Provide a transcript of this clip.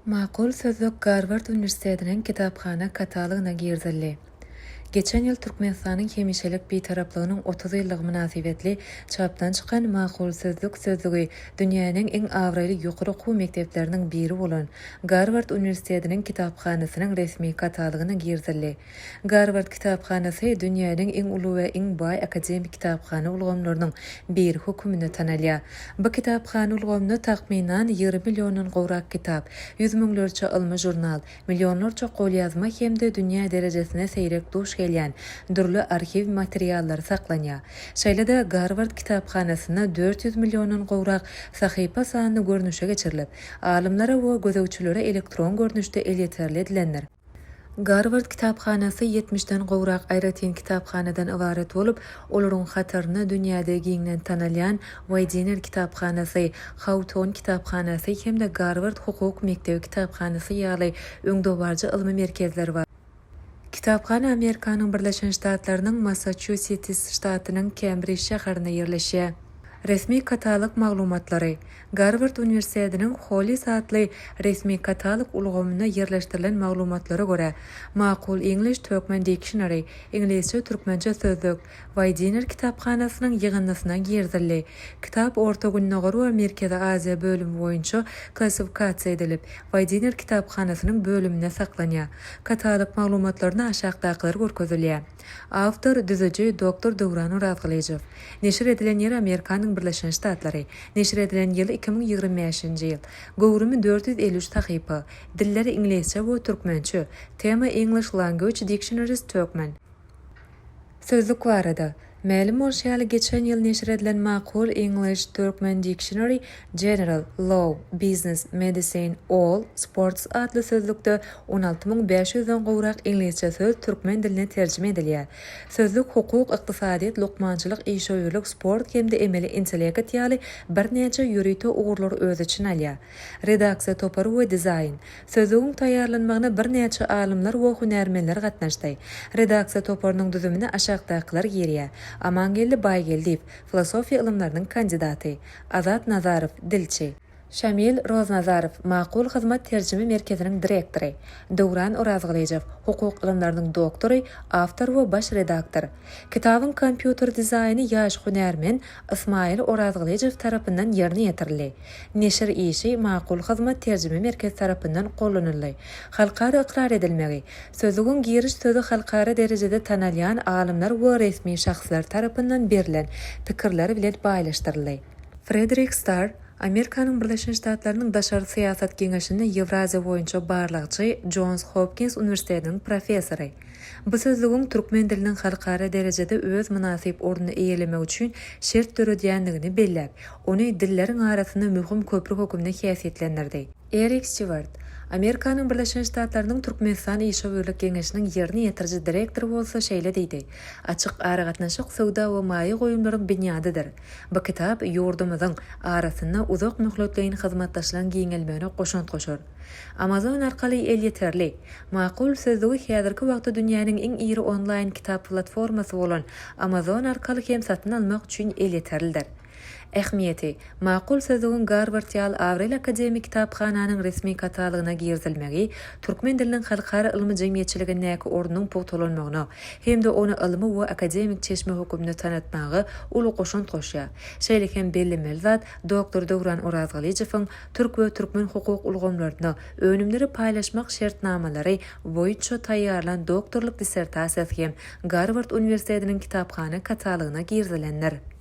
Maqul sözlük Garvard Üniversiteti'nin kitapxana kataloguna girzildi. Geçen yıl Türkmenistan'ın hemişelik bir taraplığının 30 yıllık münasibetli çapdan çıkan Maqul sözlük sözlüğü dünyanın en avraylı yuqarı oku mekteplerinin biri olan Garvard Üniversiteti'nin kitapxanasının resmi kataloguna girzildi. Garvard kitapxanası dünyanın en ulu ve en bay akademik kitapxana ulgamlarının bir hükümünü tanalya. Bu kitapxana ulgamını taxminan 20 milyonun qowrak kitap, 100 milyonlarca ilmi jurnal, milyonlarca qolyazma hem de dünya derecesine seyrek duş gelyen dürlü arkiv materiallar saklanya. Şaylada Garvard kitapxanasına 400 milyonun qowrak sahipa sanını görnüşe geçirilip, alimlara ve gözewçilere elektron görnüşte el yeterli edilenler. Garvard kitapxanası 70'den qowrak aýratyn kitapxanadan ibaret bolup, olaryň hataryny dünýäde giňden tanalýan Weizsäcker kitapxanasy, Hawthorne kitapxanasy hemde Garvard hukuk mektebi kitapxanasy ýaly öňdobarjy ilmi merkezleri bar. Kitapxana Amerikanyň Birleşen Ştatlarynyň Massachusetts ştatynyň Cambridge şäherine ýerleşýär. Resmi katalog maglumatlary Garvard Üniversiteti'nin Hollis adly resmi katalog ulgamyna yerleştirilen maglumatlara göre Maqul English Turkmen Dictionary, İngilizce Türkmence sözlük, Weizsäcker kitapxanasynyň ýygynysyna girzildi. Kitap Orta Günnägary we Merkezi Aziýa bölümi boýunça klassifikasiýa edilip, Weizsäcker kitapxanasynyň bölümine saklanýar. Katalog maglumatlaryna aşagdakylar görkezilýär. Awtor düzüji Dr. Dowran Urazgalyjew. Neşir edilen ýer Amerikanyň Birleşen Ştatlary. Neşir edilen ýyl 2025-nji ýyl. Gowrumy 453 sahypa. Dilleri inglizce we türkmençe. Tema English Language Dictionaries Turkmen. Sözlük barada Mälim bolşaly geçen ýyl neşir edilen Maqul English Turkmen Dictionary General, Law, Business, Medicine, All, Sports adly sözlükde 16.500'den gowrak inglizce söz türkmen diline terjime edilýär. Sözlük hukuk, iqtisadiýat, lukmançylyk, işöýürlük, sport hemde emeli intellekt ýaly birnäçe ýürüýte ugurlar öz içine alýar. Redaksiýa topary we dizayn. Sözlügiň taýýarlanmagyna birnäçe alimler we hunärmenler gatnaşdy. Redaksiýa toparynyň düzümine aşagdakylar girýär. Amangelli Baygeldiýew, filosofiýa ilimläriniň kandidaty. Azat Nazarow, dilçi. Şamil Roznazarow, Maqul hyzmat terjime merkeziniň direktory. Dowran Urazgalyjew, hukuk ilimläriniň doktory, awtor we baş redaktor. Kitabyň kompýuter dizaýny ýaş hunärmen Ismail Urazgalyjew tarapyndan ýerine ýetirildi. Neşir işi Maqul hyzmat terjime merkez tarapyndan gollanyldy. Halkara ikrar edilmegi. Sözlügiň giriş sözü halkara derejede tanalýan alimler we resmi şahslar tarapyndan berilen pikirleri bilen baýlaşdyryldy. Frederick Starr Amerikanyň Birleşen Ştatlarynyň Daşary Siýasat Geňeşinde Ewraziýa boýunça barlykçy Johns Hopkins Üniversitetiniň professory. Bu sözlügiň türkmen diliniň halkara derejede öz münasip orduny eýelemek üçin şert töredýändigini belläp, ony dilleriň arasynda möhüm köprü hökümine häsiýetlendirdi. Eric Stewart Amerikanyň Birleşen Ştatlarynyň Türkmenistan Işöýürlük Geňeşiniň ýerine ýetirji direktor bolsa şeýle diýdi. Açyk aragatnaşyk sowda we maýy goýumlaryň binýadydyr. Bu kitap ýurdumyzyň arasynda uzak möhletleýin hyzmatdaşlaryň giňelmegine goşunt goşar. Amazon arkaly el yeterli. Maqul sözlügi häzirki wagtda dünýäniň en iri online kitap platformasy bolan Amazon arkaly hem satyn almak üçin el yeterlidir. Ähmiýeti Maqul sözlügiň Garvard ýaly Avril akademik kitapxananyň resmi kataloguna girzilmegi türkmen diliniň halkara ilmi jemgyýetçiligine näki ordunyň pogtalanmagyna hemde ony ilmi we akademik çeşme hökümine tanatmagy uly goşunt goşýar. Şeýlekem belli melzat Dr. Dowran Urazgalyejewiň türk we türkmen hukuk ulgamlaryny önümleri paýlaşmak şertnamalary boýunça taýýarlan doktorluk dissertasiýasy hem Garvard Üniversitetiniň kitapxana kataloguna girzilenler.